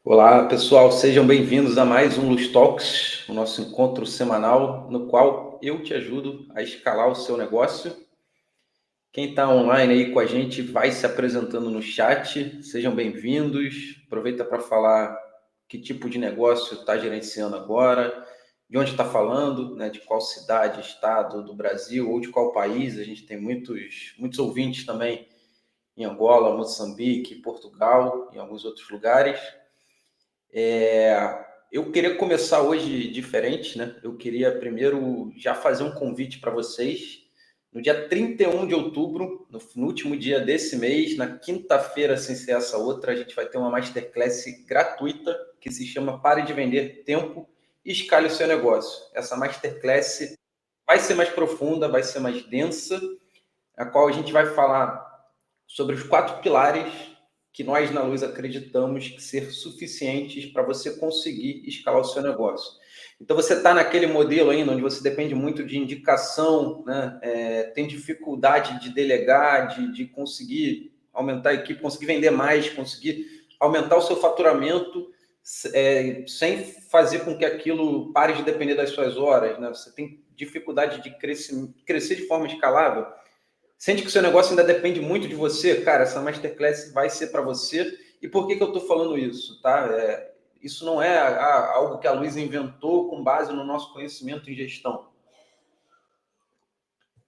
Olá, pessoal, sejam bem-vindos a mais um Luz Talks, o nosso encontro semanal no qual eu te ajudo a escalar o seu negócio. Quem está online aí com a gente vai se apresentando no chat, sejam bem-vindos. Aproveita para falar que tipo de negócio está gerenciando agora, de onde está falando, né, de qual cidade, estado do Brasil ou de qual país. A gente tem muitos ouvintes também em Angola, Moçambique, Portugal e alguns outros lugares. Eu queria começar hoje diferente, né? Eu queria primeiro já fazer um convite para vocês. No dia 31 de outubro, no último dia desse mês, na quinta-feira, sem ser essa outra, a gente vai ter uma masterclass gratuita que se chama Pare de Vender Tempo e Escale o Seu Negócio. Essa masterclass vai ser mais profunda, vai ser mais densa, a qual a gente vai falar sobre os 4 pilares que nós na Luz acreditamos que ser suficientes para você conseguir escalar o seu negócio. Então, você está naquele modelo ainda onde você depende muito de indicação, né? Tem dificuldade de delegar, de conseguir aumentar a equipe, conseguir vender mais, conseguir aumentar o seu faturamento, sem fazer com que aquilo pare de depender das suas horas, né? Você tem dificuldade de crescer de forma escalável. Sente que o seu negócio ainda depende muito de você, cara, essa masterclass vai ser para você. E por que eu estou falando isso, tá? Isso não é algo que a Luiz inventou com base no nosso conhecimento em gestão.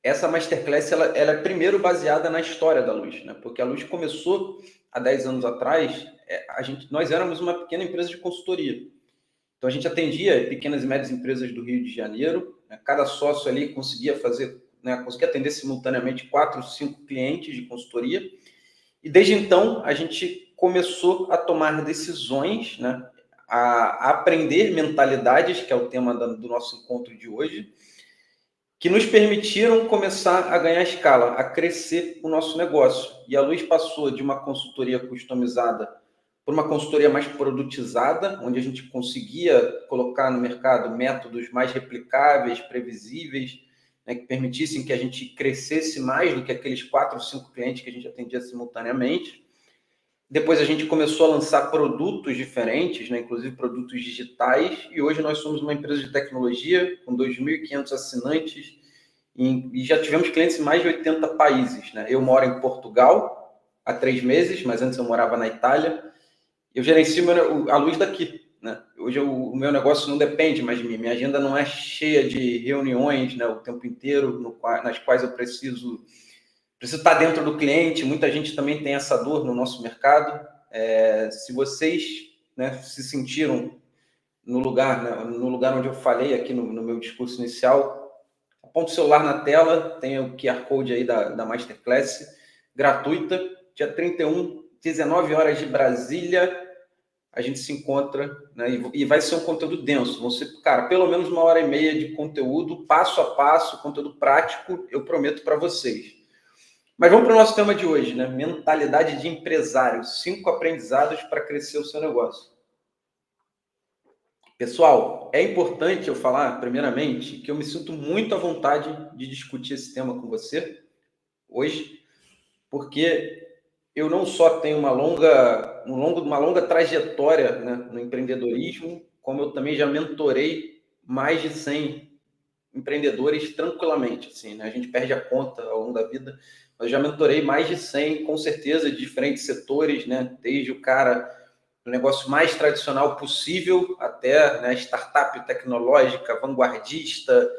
Essa masterclass ela é primeiro baseada na história da Luz, né? Porque a Luz começou há 10 anos atrás, nós éramos uma pequena empresa de consultoria. Então, a gente atendia pequenas e médias empresas do Rio de Janeiro, né? Cada sócio ali conseguia fazer, né, conseguia atender simultaneamente 4, 5 clientes de consultoria. E desde então, a gente começou a tomar decisões, né, a aprender mentalidades, que é o tema do nosso encontro de hoje, que nos permitiram começar a ganhar escala, a crescer o nosso negócio. E a Luz passou de uma consultoria customizada por uma consultoria mais produtizada, onde a gente conseguia colocar no mercado métodos mais replicáveis, previsíveis, né, que permitissem que a gente crescesse mais do que aqueles 4 ou 5 clientes que a gente atendia simultaneamente. Depois a gente começou a lançar produtos diferentes, né, inclusive produtos digitais, e hoje nós somos uma empresa de tecnologia com 2.500 assinantes e já tivemos clientes em mais de 80 países, né? Eu moro em Portugal há 3 meses, mas antes eu morava na Itália. Eu gerencio a Luz daqui, né? Hoje o meu negócio não depende mais de mim. Minha agenda não é cheia de reuniões, né, o tempo inteiro, nas quais eu preciso estar dentro do cliente. Muita gente também tem essa dor no nosso mercado. Se vocês, né, se sentiram no lugar, né, no lugar onde eu falei aqui no meu discurso inicial, aponta o celular na tela, tem o QR Code aí da Masterclass, gratuita, dia 31, 19 horas de Brasília, a gente se encontra, né, e vai ser um conteúdo denso. Vão ser, cara, pelo menos 1h30 de conteúdo, passo a passo, conteúdo prático, eu prometo para vocês. Mas vamos para o nosso tema de hoje, né? Mentalidade de empresário, 5 aprendizados para crescer o seu negócio. Pessoal, é importante eu falar, primeiramente, que eu me sinto muito à vontade de discutir esse tema com você hoje, porque eu não só tenho uma longa trajetória, né, no empreendedorismo, como eu também já mentorei mais de 100 empreendedores tranquilamente, assim, né? A gente perde a conta ao longo da vida, mas eu já mentorei mais de 100, com certeza, de diferentes setores, né? Desde o cara do negócio mais tradicional possível até, né, startup tecnológica, vanguardista.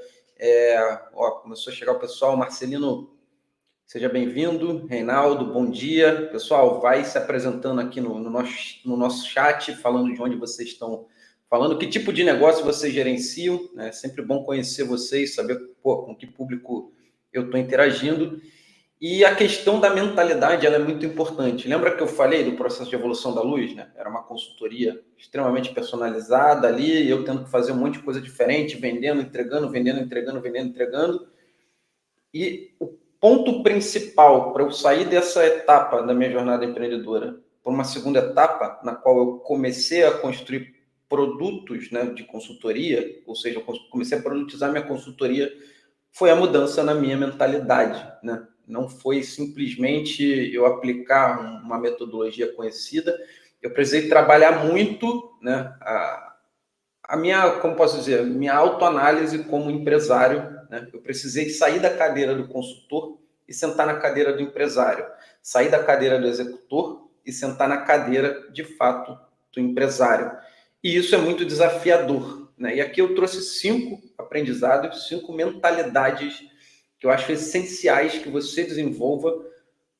Começou a chegar o pessoal, Marcelino, seja bem-vindo. Reinaldo, bom dia. Pessoal, vai se apresentando aqui no nosso chat, falando de onde vocês estão falando, que tipo de negócio vocês gerenciam. É sempre bom conhecer vocês, saber com que público eu estou interagindo. E a questão da mentalidade ela é muito importante. Lembra que eu falei do processo de evolução da Luz, né? Era uma consultoria extremamente personalizada ali, eu tendo que fazer um monte de coisa diferente, vendendo, entregando, vendendo, entregando, vendendo, entregando. E o ponto principal para eu sair dessa etapa da minha jornada empreendedora para uma segunda etapa, na qual eu comecei a construir produtos, né, de consultoria, ou seja, eu comecei a produtizar minha consultoria, foi a mudança na minha mentalidade, né? Não foi simplesmente eu aplicar uma metodologia conhecida, eu precisei trabalhar muito, né, a minha, como posso dizer, minha autoanálise como empresário, né? Eu precisei sair da cadeira do consultor e sentar na cadeira do empresário, sair da cadeira do executor e sentar na cadeira, de fato, do empresário. E isso é muito desafiador, né? E aqui eu trouxe 5 aprendizados, 5 mentalidades que eu acho essenciais que você desenvolva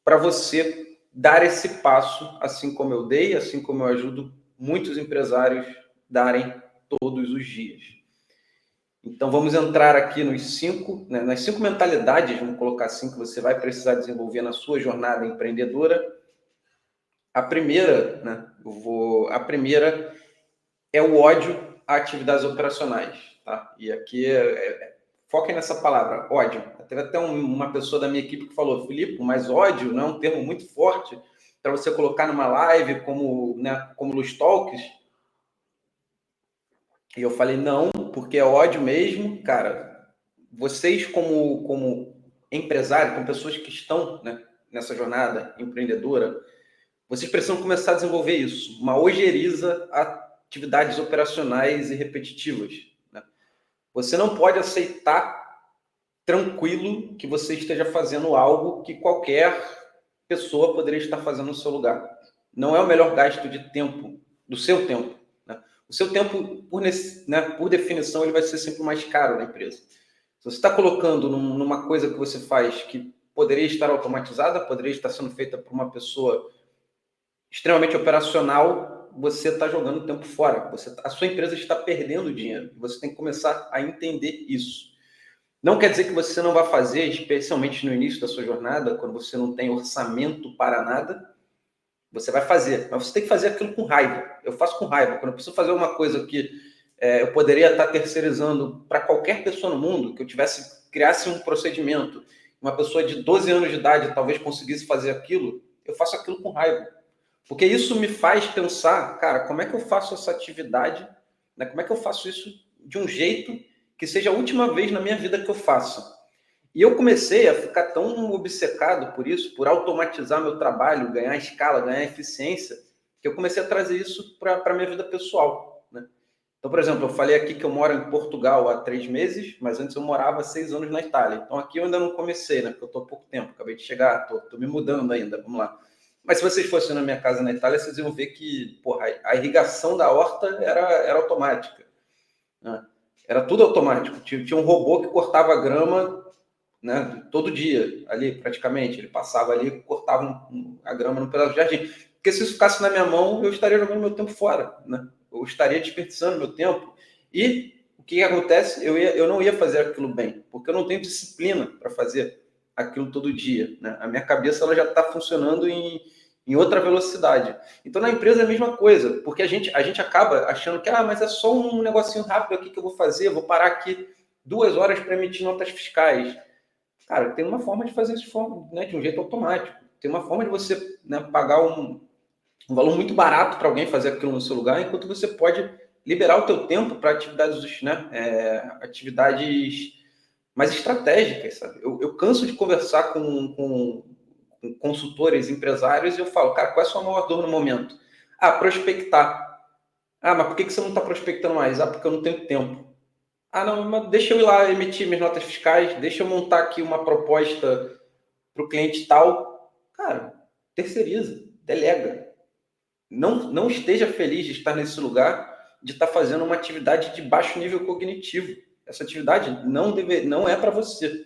para você dar esse passo, assim como eu dei, assim como eu ajudo muitos empresários darem todos os dias. Então vamos entrar aqui nos 5, né, nas 5 mentalidades, vamos colocar assim, que você vai precisar desenvolver na sua jornada empreendedora. A primeira, né, a primeira é o ódio a atividades operacionais, tá? E aqui foquem nessa palavra, ódio. Teve até uma pessoa da minha equipe que falou, Filipe, mas ódio não é um termo muito forte para você colocar numa live como, né, como Luz Talks. E eu falei, não, porque é ódio mesmo, cara. Vocês como empresário, como pessoas que estão, né, nessa jornada empreendedora, vocês precisam começar a desenvolver isso. Uma ojeriza a atividades operacionais e repetitivas, né? Você não pode aceitar tranquilo que você esteja fazendo algo que qualquer pessoa poderia estar fazendo no seu lugar. Não é o melhor gasto de tempo, do seu tempo, né? O seu tempo, por definição, ele vai ser sempre mais caro na empresa. Se você está colocando numa coisa que você faz que poderia estar automatizada, poderia estar sendo feita por uma pessoa extremamente operacional, você está jogando tempo fora. A sua empresa está perdendo dinheiro. Você tem que começar a entender isso. Não quer dizer que você não vai fazer, especialmente no início da sua jornada, quando você não tem orçamento para nada, você vai fazer. Mas você tem que fazer aquilo com raiva. Eu faço com raiva. Quando eu preciso fazer uma coisa que eu poderia estar terceirizando para qualquer pessoa no mundo, que eu criasse um procedimento, uma pessoa de 12 anos de idade talvez conseguisse fazer aquilo, eu faço aquilo com raiva. Porque isso me faz pensar, cara, como é que eu faço essa atividade, né? Como é que eu faço isso de um jeito que seja a última vez na minha vida que eu faça. E eu comecei a ficar tão obcecado por isso, por automatizar meu trabalho, ganhar escala, ganhar eficiência, que eu comecei a trazer isso para a minha vida pessoal, né? Então, por exemplo, eu falei aqui que eu moro em Portugal há 3 meses, mas antes eu morava há 6 anos na Itália. Então aqui eu ainda não comecei, né? Porque eu estou há pouco tempo, acabei de chegar, estou me mudando ainda, vamos lá. Mas se vocês fossem na minha casa na Itália, vocês iam ver que, porra, a irrigação da horta era automática, né? Era tudo automático. Tinha um robô que cortava a grama, né, todo dia, ali praticamente. Ele passava ali e cortava a grama no pedaço de jardim. Porque se isso ficasse na minha mão, eu estaria jogando meu tempo fora, né? Eu estaria desperdiçando meu tempo. E o que acontece? Eu não ia fazer aquilo bem, porque eu não tenho disciplina para fazer aquilo todo dia, né? A minha cabeça ela já está funcionando em outra velocidade. Então, na empresa é a mesma coisa, porque a gente acaba achando que, mas é só um negocinho rápido aqui que eu vou fazer, eu vou parar aqui 2 horas para emitir notas fiscais. Cara, tem uma forma de fazer isso, né, de um jeito automático. Tem uma forma de você, né, pagar um valor muito barato para alguém fazer aquilo no seu lugar, enquanto você pode liberar o teu tempo para atividades, né, atividades mais estratégicas, sabe? Eu canso de conversar com consultores, empresários, e eu falo, cara, qual é a sua maior dor no momento? Prospectar. Mas por que você não está prospectando mais? Porque eu não tenho tempo. Não, mas deixa eu ir lá emitir minhas notas fiscais, deixa eu montar aqui uma proposta para o cliente tal. Cara, terceiriza, delega. Não esteja feliz de estar nesse lugar, de estar fazendo uma atividade de baixo nível cognitivo. Essa atividade não é para você.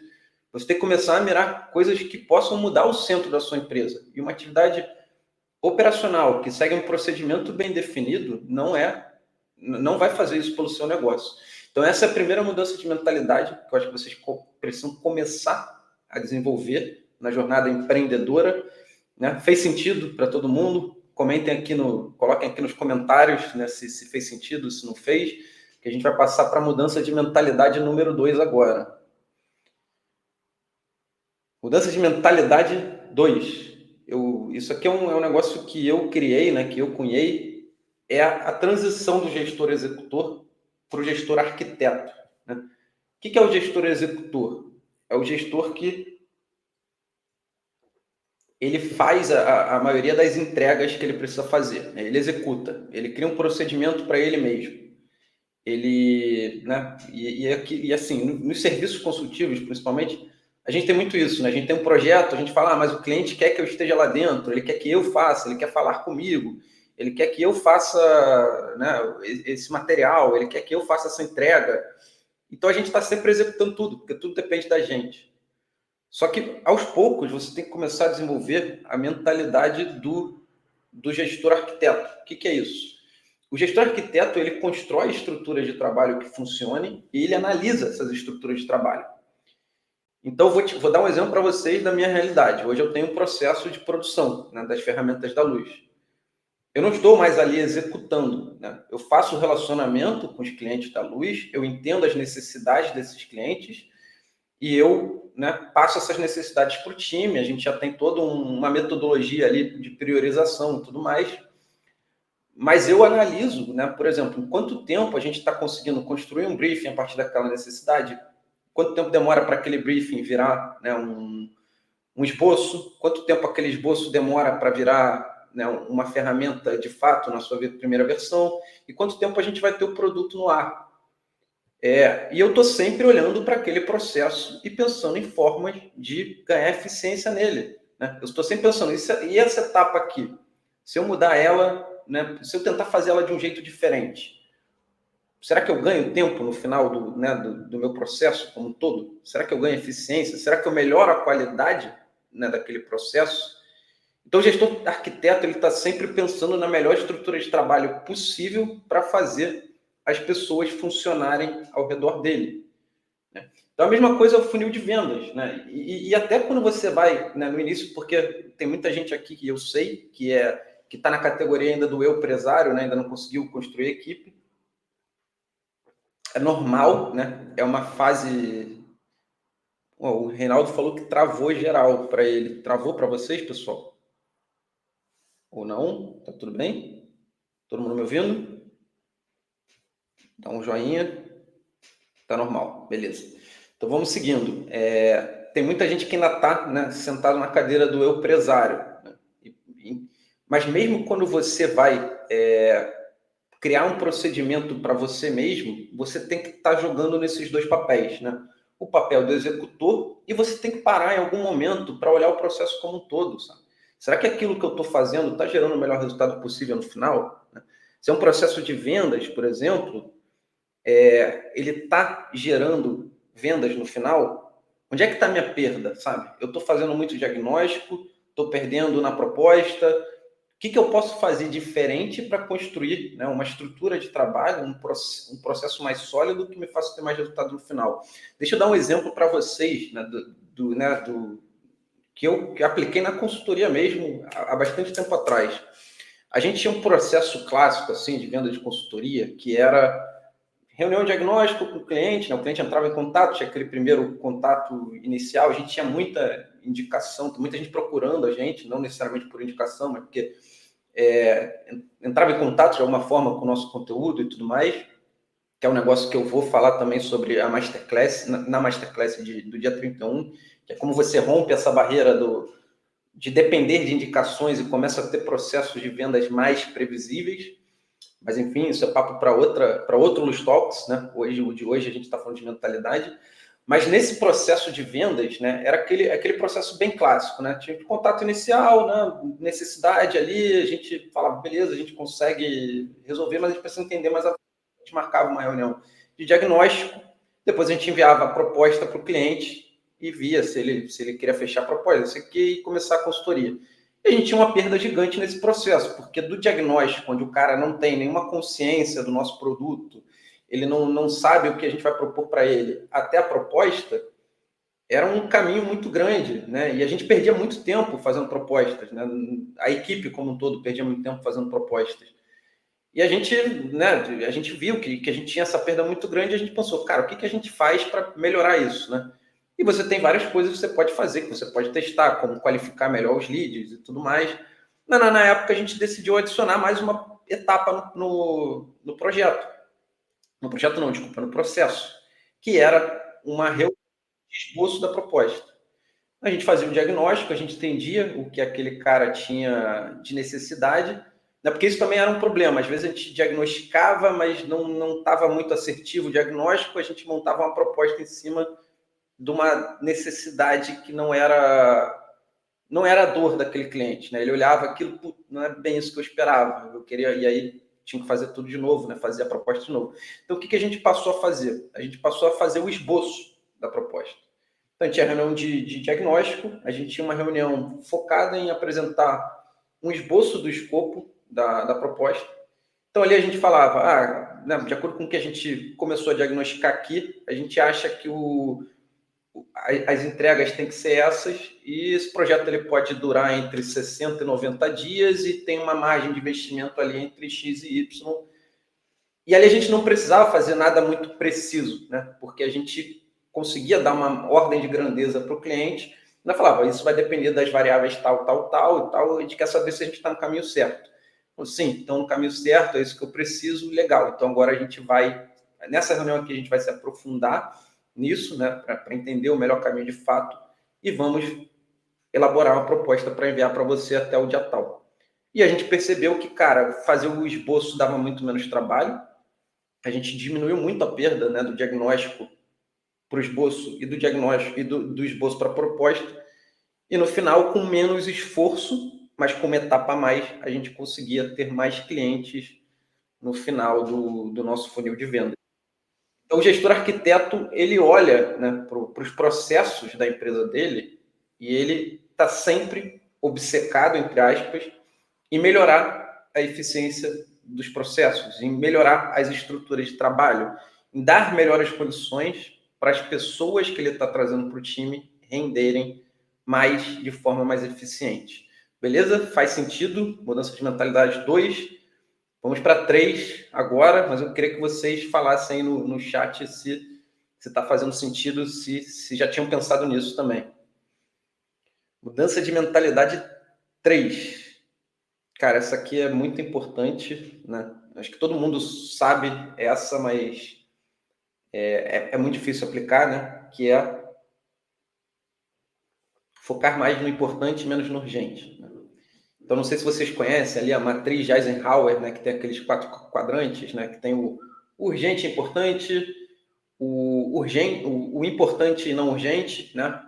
Você tem que começar a mirar coisas que possam mudar o centro da sua empresa. E uma atividade operacional que segue um procedimento bem definido não vai fazer isso pelo seu negócio. Então, essa é a primeira mudança de mentalidade que eu acho que vocês precisam começar a desenvolver na jornada empreendedora, né? Fez sentido para todo mundo? Coloquem aqui nos comentários, né, se fez sentido, se não fez, que a gente vai passar para a mudança de mentalidade número 2 agora. Mudança de mentalidade 2. Isso aqui é um negócio que eu criei, né, que eu cunhei, é a transição do gestor executor para o gestor arquiteto, né? O que é o gestor executor? É o gestor que ele faz a maioria das entregas que ele precisa fazer, né? Ele executa, ele cria um procedimento para ele mesmo. Ele, né? E assim, nos serviços consultivos, principalmente, a gente tem muito isso, né? A gente tem um projeto, a gente fala, mas o cliente quer que eu esteja lá dentro, ele quer que eu faça, ele quer falar comigo, ele quer que eu faça, né, esse material, ele quer que eu faça essa entrega. Então a gente está sempre executando tudo, porque tudo depende da gente. Só que aos poucos você tem que começar a desenvolver a mentalidade do gestor arquiteto. O que é isso? O gestor arquiteto, ele constrói estruturas de trabalho que funcionem e ele analisa essas estruturas de trabalho. Então, vou dar um exemplo para vocês da minha realidade. Hoje eu tenho um processo de produção, né, das ferramentas da luz. Eu não estou mais ali executando, né? Eu faço o relacionamento com os clientes da luz, eu entendo as necessidades desses clientes e eu, né, passo essas necessidades para o time. A gente já tem toda uma metodologia ali de priorização e tudo mais. Mas eu analiso, né, por exemplo, em quanto tempo a gente está conseguindo construir um briefing a partir daquela necessidade, quanto tempo demora para aquele briefing virar, né, um esboço, quanto tempo aquele esboço demora para virar, né, uma ferramenta de fato na sua primeira versão, e quanto tempo a gente vai ter o produto no ar. E eu estou sempre olhando para aquele processo e pensando em formas de ganhar eficiência nele, né? Eu estou sempre pensando, e essa etapa aqui? Se eu mudar ela, né, se eu tentar fazer ela de um jeito diferente, será que eu ganho tempo no final do meu processo como um todo? Será que eu ganho eficiência? Será que eu melhoro a qualidade, né, daquele processo? Então, o gestor arquiteto ele está sempre pensando na melhor estrutura de trabalho possível para fazer as pessoas funcionarem ao redor dele, né? Então, a mesma coisa é o funil de vendas, né? E até quando você vai, né, no início, porque tem muita gente aqui que eu sei que está na categoria ainda do eu empresário, né, ainda não conseguiu construir equipe. É normal, né? É uma fase. O Reinaldo falou que travou geral para ele. Travou para vocês, pessoal? Ou não? Tá tudo bem? Todo mundo me ouvindo? Dá um joinha. Tá normal, beleza. Então vamos seguindo. Tem muita gente que ainda está, né, sentado na cadeira do eu empresário, né? Mas mesmo quando você vai criar um procedimento para você mesmo, você tem que estar jogando nesses dois papéis, né? O papel do executor e você tem que parar em algum momento para olhar o processo como um todo, sabe? Será que aquilo que eu estou fazendo está gerando o melhor resultado possível no final, né? Se é um processo de vendas, por exemplo, ele está gerando vendas no final, onde é que está a minha perda, sabe? Eu estou fazendo muito diagnóstico, estou perdendo na proposta. O que eu posso fazer diferente para construir, né, uma estrutura de trabalho, um processo mais sólido que me faça ter mais resultado no final? Deixa eu dar um exemplo para vocês, né, que eu apliquei na consultoria mesmo há bastante tempo atrás. A gente tinha um processo clássico assim de venda de consultoria que era reunião diagnóstico com o cliente, né? O cliente entrava em contato, tinha aquele primeiro contato inicial, a gente tinha muita indicação, muita gente procurando a gente, não necessariamente por indicação, mas porque entrava em contato de alguma forma com o nosso conteúdo e tudo mais, que é um negócio que eu vou falar também sobre a Masterclass, na Masterclass do dia 31, que é como você rompe essa barreira de depender de indicações e começa a ter processos de vendas mais previsíveis. Mas, enfim, isso é papo para outro Luz Talks, né? O de hoje a gente está falando de mentalidade. Mas nesse processo de vendas, né, era aquele processo bem clássico, né? Tinha o contato inicial, né, necessidade ali, a gente falava, beleza, a gente consegue resolver, mas a gente precisa entender mais a fundo. A gente marcava uma reunião de diagnóstico, depois a gente enviava a proposta para o cliente e via se ele queria fechar a proposta, se queria começar a consultoria. E a gente tinha uma perda gigante nesse processo, porque do diagnóstico, onde o cara não tem nenhuma consciência do nosso produto, ele não sabe o que a gente vai propor para ele, até a proposta, era um caminho muito grande, né? E a gente perdia muito tempo fazendo propostas, né? A equipe como um todo perdia muito tempo fazendo propostas. E a gente, né, a gente viu que a gente tinha essa perda muito grande e a gente pensou, cara, o que a gente faz para melhorar isso, né? E você tem várias coisas que você pode fazer, que você pode testar, como qualificar melhor os leads e tudo mais. Na época, a gente decidiu adicionar mais uma etapa no projeto. No projeto não, desculpa, no processo, que era uma reunião de esboço da proposta. A gente fazia um diagnóstico, a gente entendia o que aquele cara tinha de necessidade, né? Porque isso também era um problema. Às vezes a gente diagnosticava, mas não estava muito assertivo o diagnóstico, a gente montava uma proposta em cima de uma necessidade que não era a dor daquele cliente, né? Ele olhava aquilo, não é bem isso que eu esperava, eu queria, e aí tinha que fazer tudo de novo, né? Fazer a proposta de novo. Então, o que a gente passou a fazer? A gente passou a fazer o esboço da proposta. Então, a gente tinha reunião de diagnóstico, a gente tinha uma reunião focada em apresentar um esboço do escopo da proposta. Então, ali a gente falava, né, de acordo com o que a gente começou a diagnosticar aqui, a gente acha que as entregas têm que ser essas, e esse projeto ele pode durar entre 60 e 90 dias e tem uma margem de investimento ali entre X e Y. E ali a gente não precisava fazer nada muito preciso, né? Porque a gente conseguia dar uma ordem de grandeza para o cliente. Ainda falava, isso vai depender das variáveis tal, tal, tal e tal, a gente quer saber se a gente está no caminho certo. Então, sim, então no caminho certo, é isso que eu preciso, legal. Então agora a gente vai, nessa reunião aqui a gente vai se aprofundar nisso, né, para entender o melhor caminho de fato, e vamos elaborar uma proposta para enviar para você até o dia tal. E a gente percebeu que, cara, fazer o esboço dava muito menos trabalho, a gente diminuiu muito a perda, né, do diagnóstico para o esboço e do diagnóstico e do esboço para a proposta, e no final, com menos esforço, mas com uma etapa a mais, a gente conseguia ter mais clientes no final do nosso funil de venda. Então, o gestor arquiteto, ele olha, né, para os processos da empresa dele e ele está sempre obcecado, entre aspas, em melhorar a eficiência dos processos, em melhorar as estruturas de trabalho, em dar melhores condições para as pessoas que ele está trazendo para o time renderem mais de forma mais eficiente. Beleza? Faz sentido? Mudança de mentalidade 2. Vamos para 3 agora, mas eu queria que vocês falassem aí no chat se está fazendo sentido, se já tinham pensado nisso também. Mudança de mentalidade 3. Cara, essa aqui é muito importante, né? Acho que todo mundo sabe essa, mas é muito difícil aplicar, né? Que é focar mais no importante e menos no urgente, né? Então, não sei se vocês conhecem ali a matriz de Eisenhower, né? Que tem aqueles 4 quadrantes, né? Que tem o urgente e importante, o importante e não urgente, né?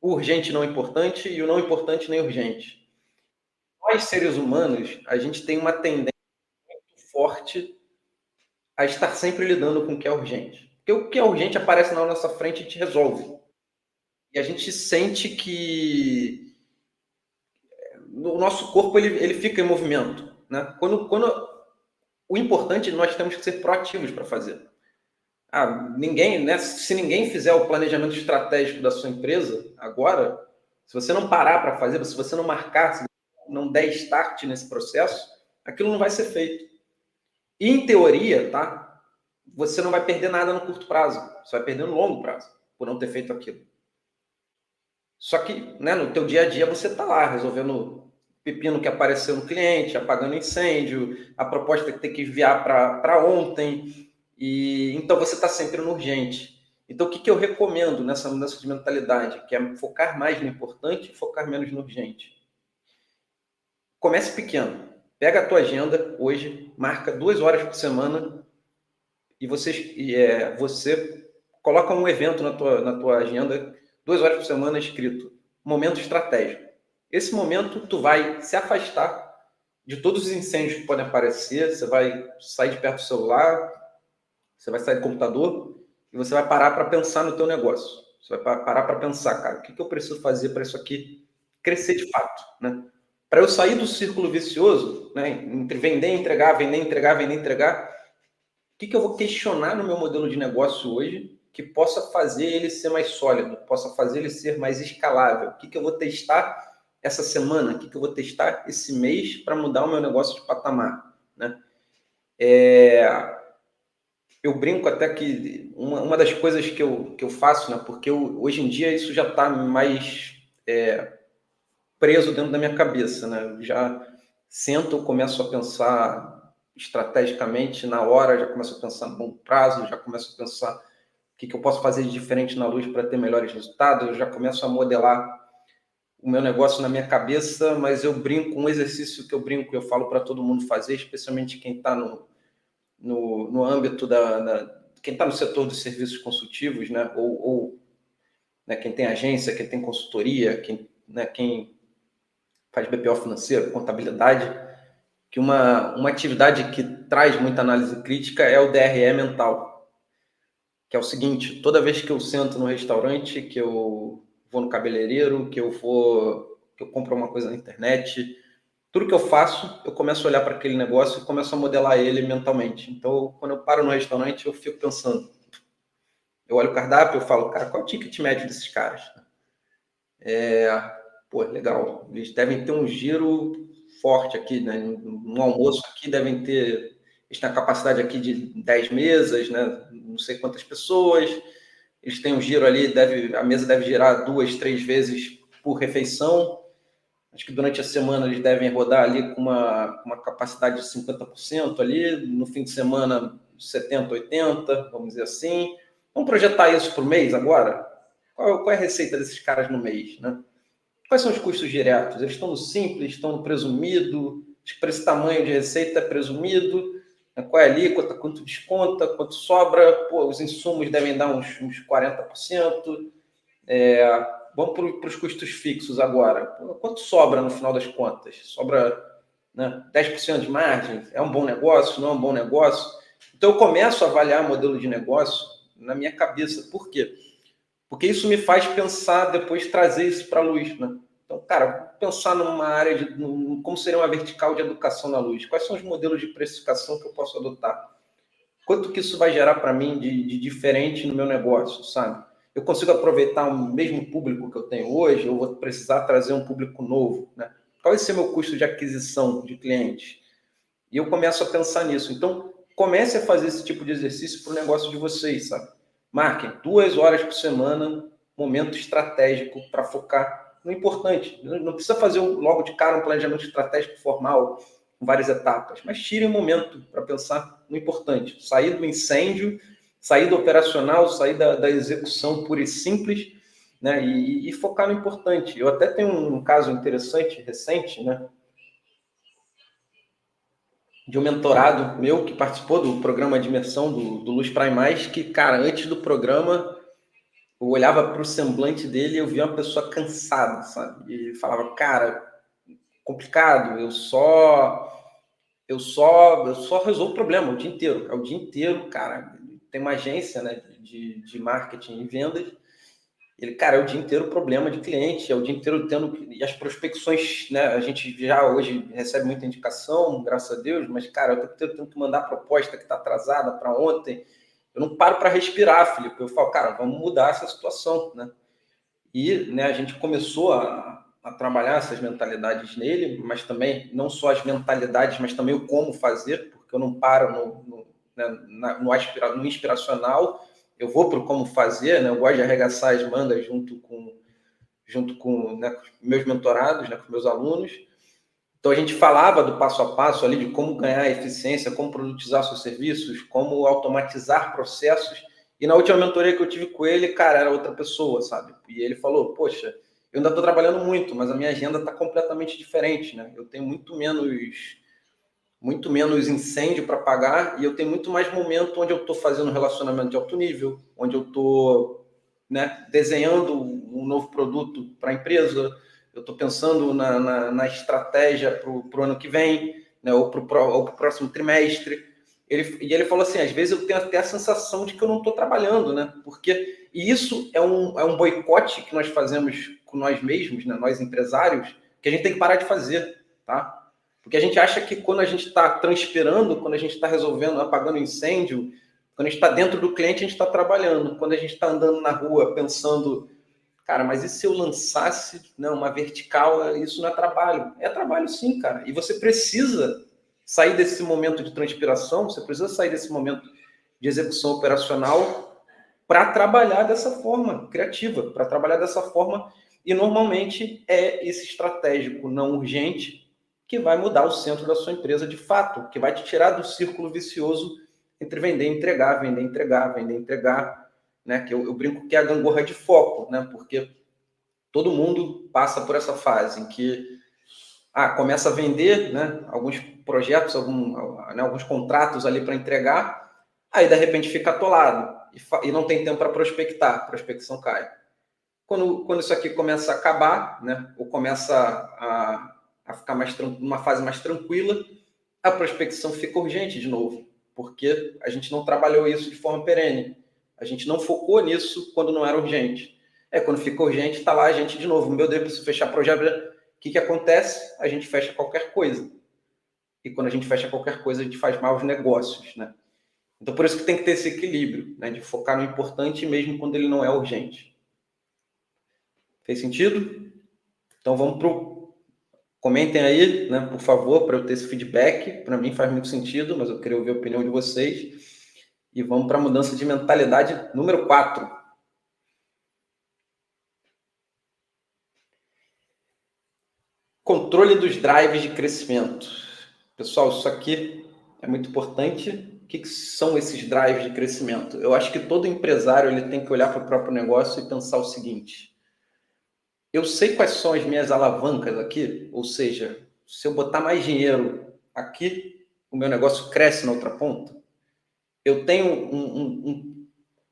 O urgente e não importante e o não importante nem urgente. Nós, seres humanos, a gente tem uma tendência forte a estar sempre lidando com o que é urgente. Porque o que é urgente aparece na nossa frente e te resolve. E a gente sente que o nosso corpo ele fica em movimento, né? Quando o importante nós temos que ser proativos para fazer. Ninguém, né? Se ninguém fizer o planejamento estratégico da sua empresa agora, se você não parar para fazer, se você não marcar, se não der start nesse processo, aquilo não vai ser feito. E, em teoria, tá? Você não vai perder nada no curto prazo, você vai perder no longo prazo por não ter feito aquilo. Só que, né, no teu dia a dia você está lá resolvendo pepino que apareceu no cliente, apagando incêndio, a proposta que tem que enviar para ontem, e então você está sempre no urgente. Então, o que eu recomendo nessa mudança de mentalidade? Que é focar mais no importante e focar menos no urgente. Comece pequeno. Pega a tua agenda hoje, marca 2 horas por semana e você coloca um evento na tua agenda, 2 horas por semana escrito momento estratégico. Esse momento tu vai se afastar de todos os incêndios que podem aparecer, você vai sair de perto do celular, você vai sair do computador e você vai parar para pensar no teu negócio. Você vai parar para pensar, cara, o que eu preciso fazer para isso aqui crescer de fato, né? Para eu sair do círculo vicioso, né, entre vender, entregar, vender, entregar, vender, entregar, o que eu vou questionar no meu modelo de negócio hoje que possa fazer ele ser mais sólido, possa fazer ele ser mais escalável? O que eu vou testar essa semana? O que eu vou testar esse mês para mudar o meu negócio de patamar, né? Eu brinco até que uma das coisas que eu faço, né? Porque hoje em dia isso já está mais preso dentro da minha cabeça, né? Eu já sento, eu começo a pensar estrategicamente na hora, já começo a pensar no longo prazo, já começo a pensar o que eu posso fazer de diferente na luz para ter melhores resultados, eu já começo a modelar o meu negócio na minha cabeça, mas eu brinco, um exercício que eu brinco, eu falo para todo mundo fazer, especialmente quem está no âmbito quem está no setor dos serviços consultivos, né? Ou né, quem tem agência, quem tem consultoria, quem faz BPO financeiro, contabilidade, que uma atividade que traz muita análise crítica é o DRE mental, que é o seguinte: toda vez que eu sento no restaurante, que eu vou no cabeleireiro, que eu compro uma coisa na internet, tudo que eu faço, eu começo a olhar para aquele negócio e começo a modelar ele mentalmente. Então, quando eu paro no restaurante, eu fico pensando, eu olho o cardápio, eu falo, cara, qual é o ticket médio desses caras? Pô, legal, eles devem ter um giro forte aqui, né? No almoço aqui devem ter, eles têm a capacidade aqui de 10 mesas, né? Não sei quantas pessoas, eles têm um giro ali, a mesa deve girar 2, 3 vezes por refeição. Acho que durante a semana eles devem rodar ali com uma capacidade de 50% ali, no fim de semana 70, 80, vamos dizer assim. Vamos projetar isso para o mês agora? Qual é a receita desses caras no mês, né? Quais são os custos diretos? Eles estão no simples, estão no presumido? Acho que para esse tamanho de receita é presumido. Qual é a alíquota? Quanto desconta? Quanto sobra? Pô, os insumos devem dar uns 40%. Vamos para os custos fixos agora. Quanto sobra no final das contas? Sobra, né, 10% de margem? É um bom negócio? Não é um bom negócio? Então, eu começo a avaliar modelo de negócio na minha cabeça. Por quê? Porque isso me faz pensar, depois trazer isso para a luz, né? Então, cara, pensar numa área como seria uma vertical de educação na luz. Quais são os modelos de precificação que eu posso adotar? Quanto que isso vai gerar para mim de diferente no meu negócio, sabe? Eu consigo aproveitar o mesmo público que eu tenho hoje, ou vou precisar trazer um público novo, né? Qual vai ser meu custo de aquisição de clientes? E eu começo a pensar nisso. Então, comece a fazer esse tipo de exercício para o negócio de vocês, sabe? Marquem 2 horas por semana, momento estratégico para focar no importante. Não precisa fazer logo de cara um planejamento estratégico formal, com várias etapas, mas tire um momento para pensar no importante. Sair do incêndio, sair do operacional, sair da execução pura e simples, né? E focar no importante. Eu até tenho um caso interessante, recente, né? De um mentorado meu que participou do programa de imersão do Luz Praia Mais, que, cara, antes do programa, eu olhava para o semblante dele e eu via uma pessoa cansada, sabe? E falava, cara, complicado, eu só resolvo o problema o dia inteiro. É o dia inteiro, cara. Tem uma agência, né, de marketing e vendas. Ele, cara, é o dia inteiro problema de cliente, é o dia inteiro tendo. E as prospecções, né? A gente já hoje recebe muita indicação, graças a Deus, mas, cara, eu tenho que mandar proposta que está atrasada para ontem. Eu não paro para respirar, Felipe. Eu falo, cara, vamos mudar essa situação, né? E, né, a gente começou a trabalhar essas mentalidades nele, mas também não só as mentalidades, mas também o como fazer, porque eu não paro no inspiracional, eu vou para o como fazer, né? Eu gosto de arregaçar as mangas junto com, né, com meus mentorados, né, com meus alunos. Então, a gente falava do passo a passo ali de como ganhar eficiência, como produtizar seus serviços, como automatizar processos. E na última mentoria que eu tive com ele, cara, era outra pessoa, sabe? E ele falou, poxa, eu ainda estou trabalhando muito, mas a minha agenda está completamente diferente, né? Eu tenho muito menos incêndio para pagar e eu tenho muito mais momento onde eu estou fazendo um relacionamento de alto nível, onde eu estou, né, desenhando um novo produto para a empresa, eu estou pensando na estratégia para o ano que vem, né, ou para o próximo trimestre. E ele falou assim, às vezes eu tenho até a sensação de que eu não estou trabalhando, né? E isso é um boicote que nós fazemos com nós mesmos, né, nós empresários, que a gente tem que parar de fazer, tá? Porque a gente acha que quando a gente está transpirando, quando a gente está resolvendo, apagando incêndio, quando a gente está dentro do cliente, a gente está trabalhando. Quando a gente está andando na rua pensando, cara, mas e se eu lançasse, não, uma vertical? Isso não é trabalho. É trabalho sim, cara. E você precisa sair desse momento de transpiração, você precisa sair desse momento de execução operacional para trabalhar dessa forma criativa, para trabalhar dessa forma. E normalmente é esse estratégico não urgente que vai mudar o centro da sua empresa de fato, que vai te tirar do círculo vicioso entre vender e entregar, vender e entregar, vender e entregar, né? Que eu brinco que é a gangorra de foco, né? Porque Todo mundo passa por essa fase em que começa a vender, né, alguns projetos, alguns contratos ali para entregar, aí de repente fica atolado e não tem tempo para prospectar, a prospecção cai. Quando isso aqui começa a acabar, né, ou começa a ficar numa fase mais tranquila, a prospecção fica urgente de novo, porque a gente não trabalhou isso de forma perene. A gente não focou nisso quando não era urgente. Quando fica urgente, está lá a gente de novo. Meu Deus, preciso fechar projeto. O que acontece? A gente fecha qualquer coisa. E quando a gente fecha qualquer coisa, a gente faz maus negócios, né? Então, por isso que tem que ter esse equilíbrio, né? De focar no importante mesmo quando ele não é urgente. Fez sentido? Então, vamos pro... Comentem aí, né, por favor, para eu ter esse feedback. Para mim faz muito sentido, mas eu queria ouvir a opinião de vocês. E vamos para a mudança de mentalidade número 4. Controle dos drives de crescimento. Pessoal, isso aqui é muito importante. O que são esses drives de crescimento? Eu acho que todo empresário ele tem que olhar para o próprio negócio e pensar o seguinte: eu sei quais são as minhas alavancas aqui, ou seja, se eu botar mais dinheiro aqui, o meu negócio cresce na outra ponta. Eu tenho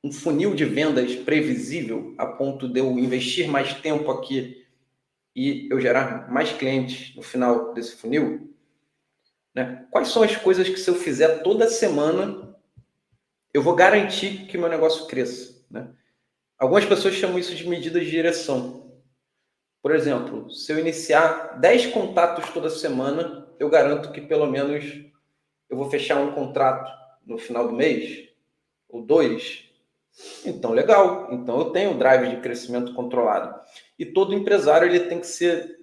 um funil de vendas previsível a ponto de eu investir mais tempo aqui e eu gerar mais clientes no final desse funil, né? Quais são as coisas que se eu fizer toda semana, eu vou garantir que meu negócio cresça, né? Algumas pessoas chamam isso de medidas de direção. Por exemplo, se eu iniciar 10 contatos toda semana, eu garanto que pelo menos eu vou fechar um contrato no final do mês, ou 2. Então, legal. Então, eu tenho o drive de crescimento controlado. E todo empresário ele tem que ser,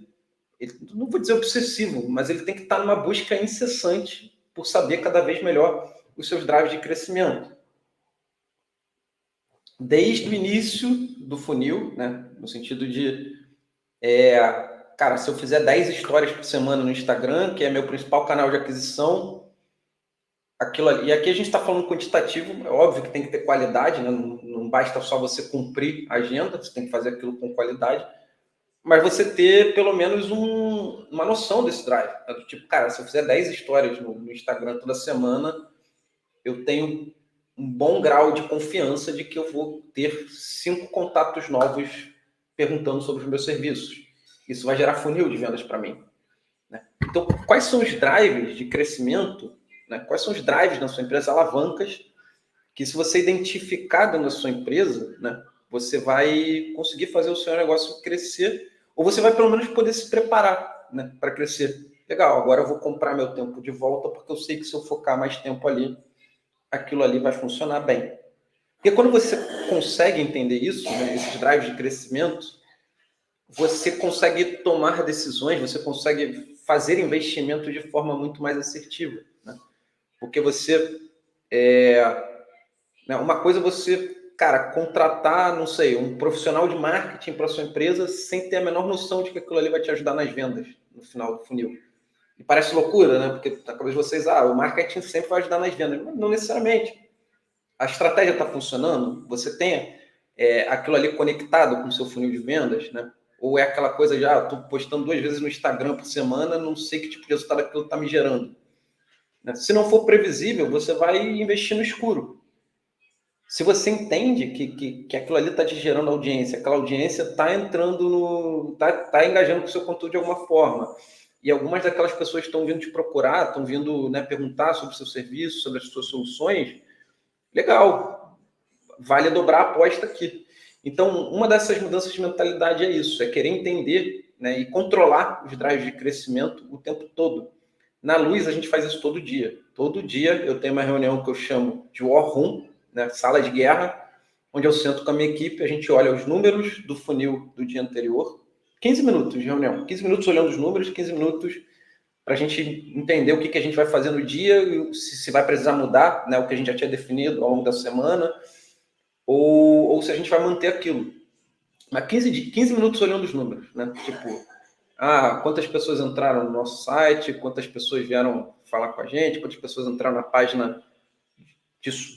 não vou dizer obsessivo, mas ele tem que estar numa busca incessante por saber cada vez melhor os seus drives de crescimento. Desde o início do funil, né, no sentido de, cara, se eu fizer 10 histórias por semana no Instagram, que é meu principal canal de aquisição, aquilo ali. E aqui a gente está falando quantitativo, é óbvio que tem que ter qualidade, né? Não basta só você cumprir a agenda, você tem que fazer aquilo com qualidade, mas você ter pelo menos uma noção desse drive. Né? Do tipo, cara, se eu fizer 10 histórias no Instagram toda semana, eu tenho um bom grau de confiança de que eu vou ter 5 contatos novos perguntando sobre os meus serviços. Isso vai gerar funil de vendas para mim. Né? Então, quais são os drivers de crescimento? Né? Quais são os drives na sua empresa, alavancas, que se você identificar dentro da sua empresa, né, você vai conseguir fazer o seu negócio crescer, ou você vai pelo menos poder se preparar, né, para crescer. Legal, agora eu vou comprar meu tempo de volta, porque eu sei que se eu focar mais tempo ali, aquilo ali vai funcionar bem. Porque quando você consegue entender isso, né, esses drives de crescimento, você consegue tomar decisões, você consegue fazer investimento de forma muito mais assertiva, né? Porque você uma coisa é você, cara, contratar, não sei, um profissional de marketing para sua empresa sem ter a menor noção de que aquilo ali vai te ajudar nas vendas no final do funil. E parece loucura, né? Porque na cabeça de vocês, o marketing sempre vai ajudar nas vendas. Mas não necessariamente. A estratégia está funcionando, você tem aquilo ali conectado com o seu funil de vendas, né? Ou é aquela coisa de, estou postando 2 vezes no Instagram por semana, não sei que tipo de resultado aquilo está me gerando. Né? Se não for previsível, você vai investir no escuro. Se você entende que aquilo ali está te gerando audiência, aquela audiência está entrando está engajando com o seu conteúdo de alguma forma, e algumas daquelas pessoas estão vindo te procurar, estão vindo, né, perguntar sobre o seu serviço, sobre as suas soluções, legal, vale dobrar a aposta aqui. Então, uma dessas mudanças de mentalidade é isso, é querer entender, né, e controlar os drives de crescimento o tempo todo. Na Luz, a gente faz isso todo dia. Todo dia eu tenho uma reunião que eu chamo de War Room, né, sala de guerra, onde eu sento com a minha equipe, a gente olha os números do funil do dia anterior, 15 minutos de reunião, 15 minutos olhando os números, 15 minutos para a gente entender o que a gente vai fazer no dia, se vai precisar mudar, né, o que a gente já tinha definido ao longo da semana, ou se a gente vai manter aquilo. Mas 15 minutos olhando os números, né? Tipo, quantas pessoas entraram no nosso site, quantas pessoas vieram falar com a gente, quantas pessoas entraram na página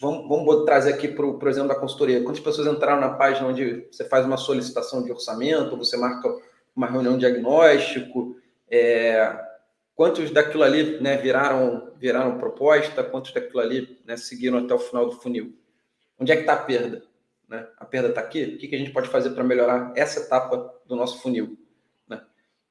Vamos trazer aqui para o exemplo da consultoria. Quantas pessoas entraram na página onde você faz uma solicitação de orçamento, você marca uma reunião de diagnóstico, quantos daquilo ali, né, viraram proposta, quantos daquilo ali, né, seguiram até o final do funil? Onde é que está a perda? Né? A perda está aqui? O que a gente pode fazer para melhorar essa etapa do nosso funil? Né?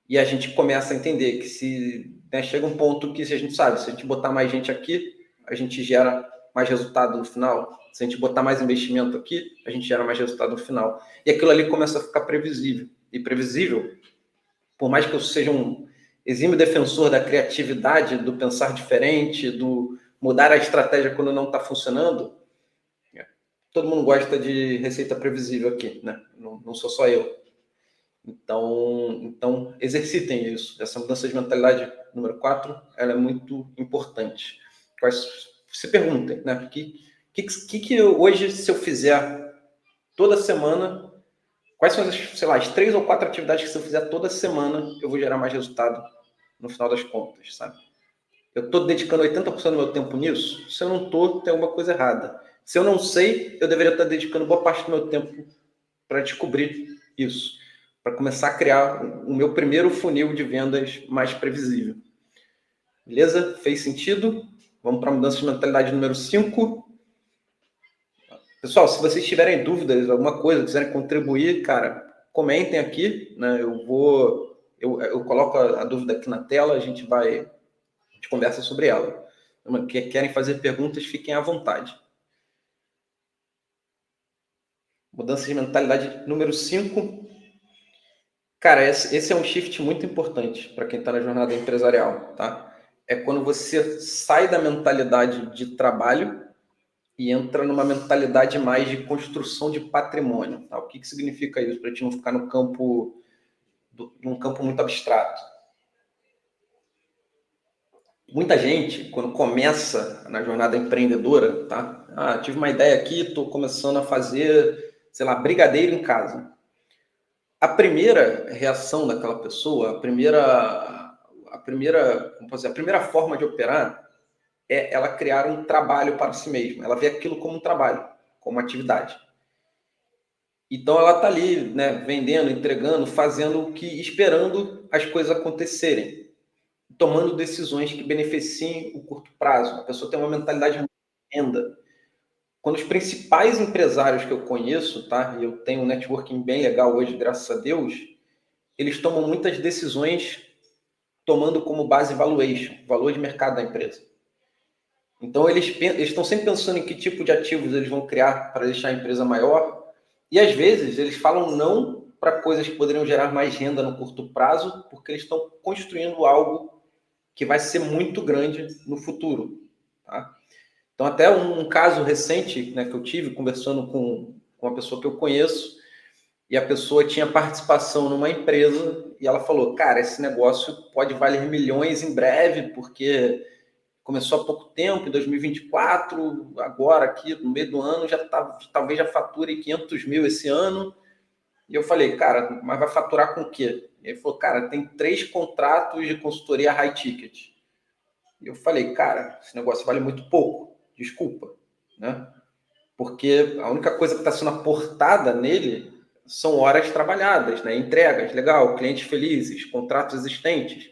E a gente começa a entender que se, né, chega um ponto que se a gente sabe, se a gente botar mais gente aqui, a gente gera mais resultado no final. Se a gente botar mais investimento aqui, a gente gera mais resultado no final. E aquilo ali começa a ficar previsível. E previsível, por mais que eu seja um exímio defensor da criatividade, do pensar diferente, do mudar a estratégia quando não está funcionando, todo mundo gosta de receita previsível aqui, né? Não sou só eu. Então, exercitem isso. Essa mudança de mentalidade número 4, ela é muito importante. Se perguntem, né? O que hoje, se eu fizer toda semana, quais são as 3 ou 4 atividades que se eu fizer toda semana, eu vou gerar mais resultado no final das contas, sabe? Eu estou dedicando 80% do meu tempo nisso? Se eu não estou, tem alguma coisa errada. Se eu não sei, eu deveria estar dedicando boa parte do meu tempo para descobrir isso, para começar a criar o meu primeiro funil de vendas mais previsível. Beleza? Fez sentido? Vamos para a mudança de mentalidade número 5. Pessoal, se vocês tiverem dúvidas, alguma coisa, quiserem contribuir, cara, comentem aqui, né? Eu coloco a dúvida aqui na tela, a gente conversa sobre ela. Querem fazer perguntas, fiquem à vontade. Mudança de mentalidade número 5. Cara, esse é um shift muito importante para quem está na jornada empresarial, tá? É quando você sai da mentalidade de trabalho e entra numa mentalidade mais de construção de patrimônio, tá? O que significa isso? Para a gente não ficar num campo muito abstrato. Muita gente, quando começa na jornada empreendedora, tá? Tive uma ideia aqui, estou começando a fazer, sei lá, brigadeiro em casa. A primeira reação daquela pessoa, a primeira forma de operar é ela criar um trabalho para si mesma. Ela vê aquilo como um trabalho, como uma atividade. Então ela está ali, né, vendendo, entregando, esperando as coisas acontecerem, tomando decisões que beneficiem o curto prazo. A pessoa tem uma mentalidade de renda. Quando os principais empresários que eu conheço, tá? E eu tenho um networking bem legal hoje, graças a Deus, eles tomam muitas decisões tomando como base valuation, valor de mercado da empresa. Então, eles estão sempre pensando em que tipo de ativos eles vão criar para deixar a empresa maior. E, às vezes, eles falam não para coisas que poderiam gerar mais renda no curto prazo, porque eles estão construindo algo que vai ser muito grande no futuro. Tá? Então, até um caso recente, né, que eu tive conversando com uma pessoa que eu conheço, e a pessoa tinha participação numa empresa, e ela falou, cara, esse negócio pode valer milhões em breve, porque começou há pouco tempo, em 2024, agora aqui no meio do ano, talvez já fature 500 mil esse ano. E eu falei, cara, mas vai faturar com o quê? Ele falou, cara, tem 3 contratos de consultoria high ticket. E eu falei, cara, esse negócio vale muito pouco, desculpa, né? Porque a única coisa que está sendo aportada nele são horas trabalhadas, né? Entregas, legal, clientes felizes, contratos existentes.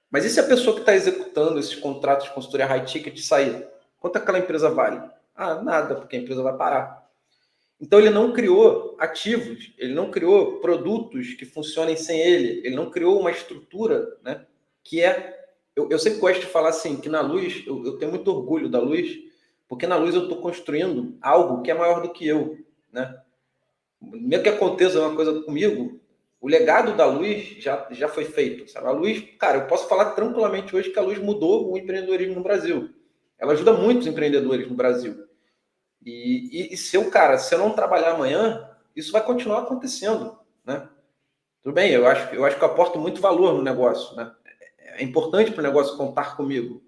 Mas e se a pessoa que está executando esses contratos de consultoria high ticket sair? Quanto aquela empresa vale? Nada, porque a empresa vai parar. Então ele não criou ativos, ele não criou produtos que funcionem sem ele não criou uma estrutura, né? Que é... Eu sempre gosto de falar assim, que na Luz, eu tenho muito orgulho da Luz, porque na Luz eu estou construindo algo que é maior do que eu, né? Mesmo que aconteça uma coisa comigo, o legado da Luz já foi feito, sabe? A Luz, cara, eu posso falar tranquilamente hoje que a Luz mudou o empreendedorismo no Brasil. Ela ajuda muitos empreendedores no Brasil. E se eu não trabalhar amanhã, isso vai continuar acontecendo, né? Tudo bem, eu acho que eu aporto muito valor no negócio, né? É importante para o negócio contar comigo.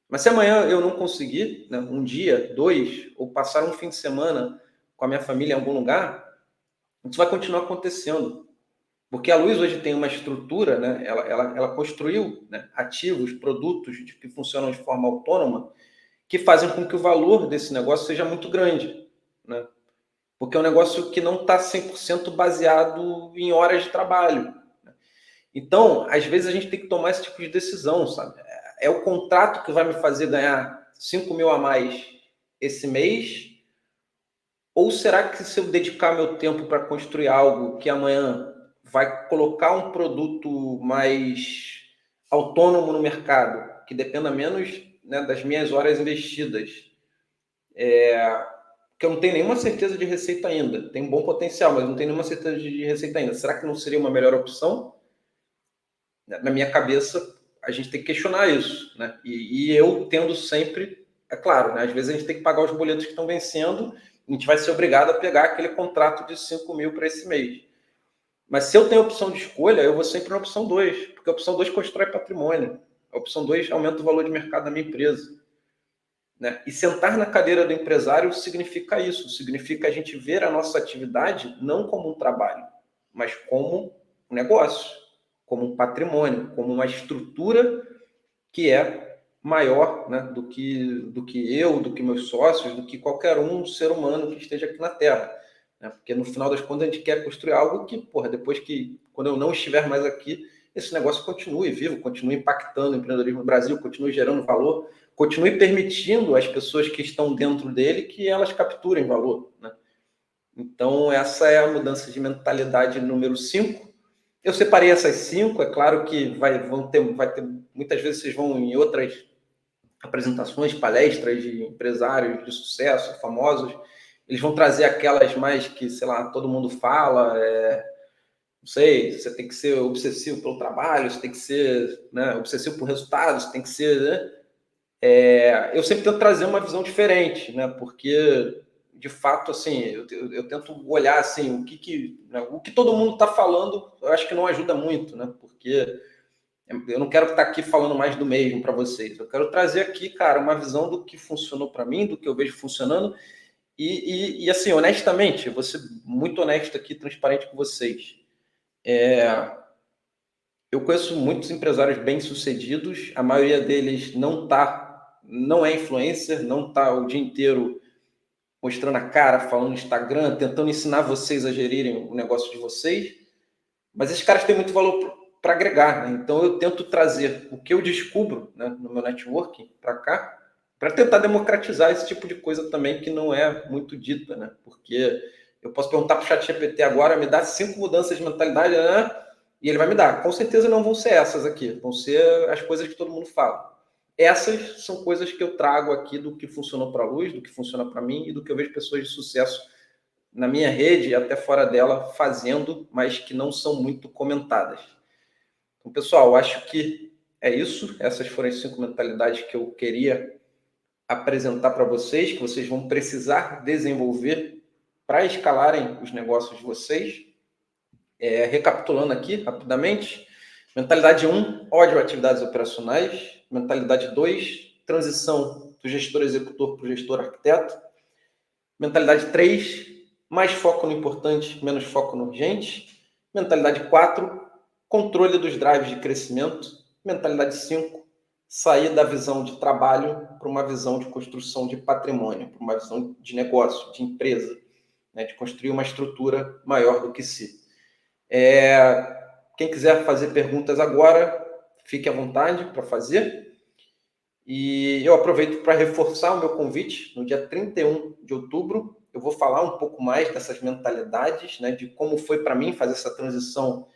Mas se amanhã eu não conseguir, né, um dia, 2, ou passar um fim de semana com a minha família em algum lugar, isso vai continuar acontecendo. Porque a Luz hoje tem uma estrutura, né? Ela construiu, né, ativos, produtos que funcionam de forma autônoma, que fazem com que o valor desse negócio seja muito grande, né? Porque é um negócio que não está 100% baseado em horas de trabalho. Então, às vezes a gente tem que tomar esse tipo de decisão, sabe? É o contrato que vai me fazer ganhar 5 mil a mais esse mês? Ou será que se eu dedicar meu tempo para construir algo que amanhã vai colocar um produto mais autônomo no mercado, que dependa menos, né, das minhas horas investidas, que eu não tenho nenhuma certeza de receita ainda. Tem um bom potencial, mas não tenho nenhuma certeza de receita ainda. Será que não seria uma melhor opção? Na minha cabeça, a gente tem que questionar isso, né? E eu tendo sempre, é claro, né? Às vezes a gente tem que pagar os boletos que estão vencendo, a gente vai ser obrigado a pegar aquele contrato de 5 mil para esse mês. Mas se eu tenho a opção de escolha, eu vou sempre na opção 2, porque a opção 2 constrói patrimônio. A opção 2 aumenta o valor de mercado da minha empresa. Né? E sentar na cadeira do empresário significa isso, significa a gente ver a nossa atividade não como um trabalho, mas como um negócio, como um patrimônio, como uma estrutura que é maior, né, do que eu, do que meus sócios, do que qualquer um ser humano que esteja aqui na Terra. Né? Porque no final das contas a gente quer construir algo que, porra, depois que, quando eu não estiver mais aqui, esse negócio continue vivo, continue impactando o empreendedorismo no Brasil, continue gerando valor, continue permitindo às pessoas que estão dentro dele que elas capturem valor. Né? Então, essa é a mudança de mentalidade número 5. Eu separei essas 5, é claro que vai ter, muitas vezes vocês vão em outras apresentações, palestras de empresários de sucesso, famosos, eles vão trazer aquelas mais que, sei lá, todo mundo fala, não sei, você tem que ser obsessivo pelo trabalho, você tem que ser, né, obsessivo por resultados, você tem que ser... Né? Eu sempre tento trazer uma visão diferente, né, porque, de fato, assim, eu tento olhar assim, o que todo mundo está falando, eu acho que não ajuda muito, né, porque eu não quero estar aqui falando mais do mesmo para vocês. Eu quero trazer aqui, cara, uma visão do que funcionou para mim, do que eu vejo funcionando. E assim, honestamente, eu vou ser muito honesto aqui, transparente com vocês. Eu conheço muitos empresários bem-sucedidos. A maioria deles não é influencer, não está o dia inteiro mostrando a cara, falando no Instagram, tentando ensinar vocês a gerirem o negócio de vocês. Mas esses caras têm muito valor para agregar, né? Então eu tento trazer o que eu descubro, né, no meu networking para cá, para tentar democratizar esse tipo de coisa também que não é muito dita, né? Porque eu posso perguntar para o ChatGPT agora, me dá 5 mudanças de mentalidade, né? E ele vai me dar. Com certeza não vão ser essas aqui, vão ser as coisas que todo mundo fala. Essas são coisas que eu trago aqui do que funcionou para a Luz, do que funciona para mim e do que eu vejo pessoas de sucesso na minha rede e até fora dela fazendo, mas que não são muito comentadas. Então, pessoal, acho que é isso. Essas foram as 5 mentalidades que eu queria apresentar para vocês, que vocês vão precisar desenvolver para escalarem os negócios de vocês. Recapitulando aqui rapidamente. Mentalidade 1, ódio a atividades operacionais. Mentalidade 2, transição do gestor executor para o gestor arquiteto. Mentalidade 3, mais foco no importante, menos foco no urgente. Mentalidade 4, controle dos drives de crescimento. Mentalidade 5, sair da visão de trabalho para uma visão de construção de patrimônio, para uma visão de negócio, de empresa, né, de construir uma estrutura maior do que si. Quem quiser fazer perguntas agora, fique à vontade para fazer. E eu aproveito para reforçar o meu convite. No dia 31 de outubro, eu vou falar um pouco mais dessas mentalidades, né, de como foi para mim fazer essa transição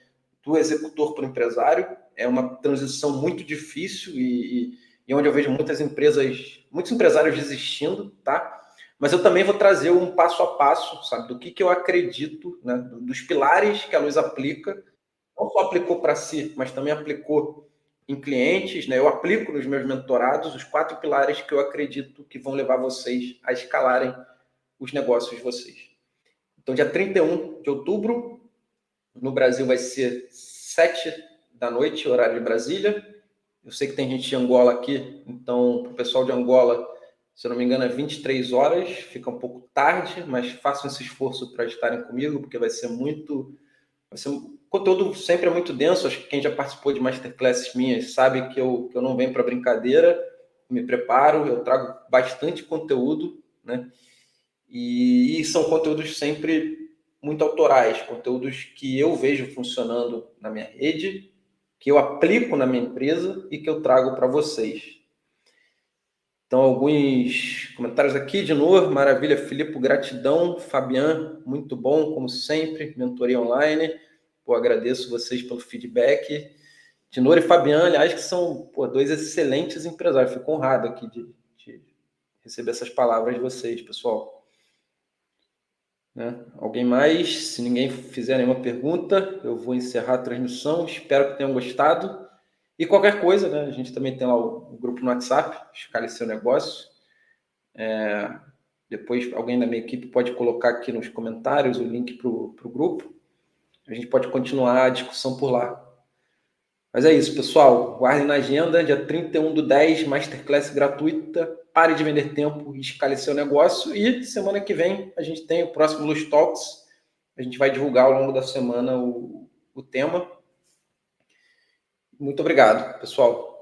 do executor para o empresário. É uma transição muito difícil e onde eu vejo muitos empresários desistindo, tá? Mas eu também vou trazer um passo a passo, sabe, do que eu acredito, né, dos pilares que a Luz aplica. Não só aplicou para si, mas também aplicou em clientes, né? Eu aplico nos meus mentorados os 4 pilares que eu acredito que vão levar vocês a escalarem os negócios de vocês. Então, dia 31 de outubro, no Brasil vai ser 7 da noite, horário de Brasília. Eu sei que tem gente de Angola aqui, então, para o pessoal de Angola, se eu não me engano, é 23 horas, fica um pouco tarde, mas façam esse esforço para estarem comigo, porque vai ser um conteúdo sempre é muito denso. Acho que quem já participou de masterclasses minhas sabe que eu não venho para brincadeira. me preparo, eu trago bastante conteúdo, né? E são conteúdos sempre muito autorais, conteúdos que eu vejo funcionando na minha rede, que eu aplico na minha empresa e que eu trago para vocês. Então, alguns comentários aqui de novo. Maravilha, Filipe, gratidão. Fabian, muito bom, como sempre. Mentoria online. Pô, agradeço vocês pelo feedback. Tinor e Fabian, aliás, que são dois excelentes empresários. Fico honrado aqui de receber essas palavras de vocês, pessoal. Né? Alguém mais? Se ninguém fizer nenhuma pergunta, eu vou encerrar a transmissão. Espero que tenham gostado. E qualquer coisa, né? A gente também tem lá o grupo no WhatsApp, Escale Seu Negócio. Depois alguém da minha equipe pode colocar aqui nos comentários o link para o grupo. A gente pode continuar a discussão por lá. Mas é isso, pessoal. Guardem na agenda, dia 31/10, Masterclass gratuita. Pare de vender tempo e escale seu negócio. E semana que vem a gente tem o próximo Luz Talks. A gente vai divulgar ao longo da semana o tema. Muito obrigado, pessoal.